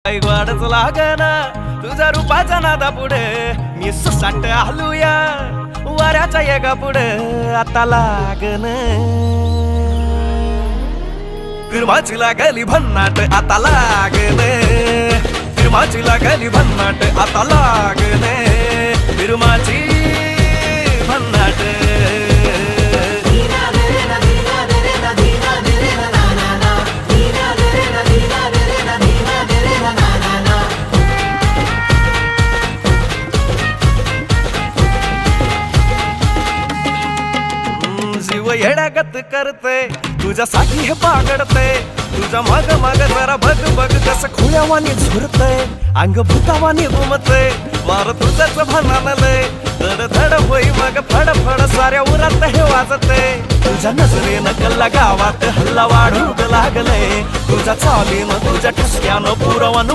वाढच लागना तुझा रूपाचा नादा पुढे मी सुसाट आलूया वाऱ्याच्या येगा पुढे आता लागन फिरमाची लागली भन्नाट आता लागन फिरमाची लागली भन्नाट आता लागन फिरमाची भन्नाट जीव येडागत करते तुझ्यासाठी हे पागडते तुझ्या माग माग जरा बघ बघ कस खोयावानी झुरते अंग भूतावानी घुमते मार तुझंच भानालय धड धड होई मग फड फड साऱ्या उरात हे वाजते तुझ्या नजरेनं कल्ला गावात हल्ला वाढू लागले तुझ्या चालीनं तुझ्या ठसक्यानं पुरवण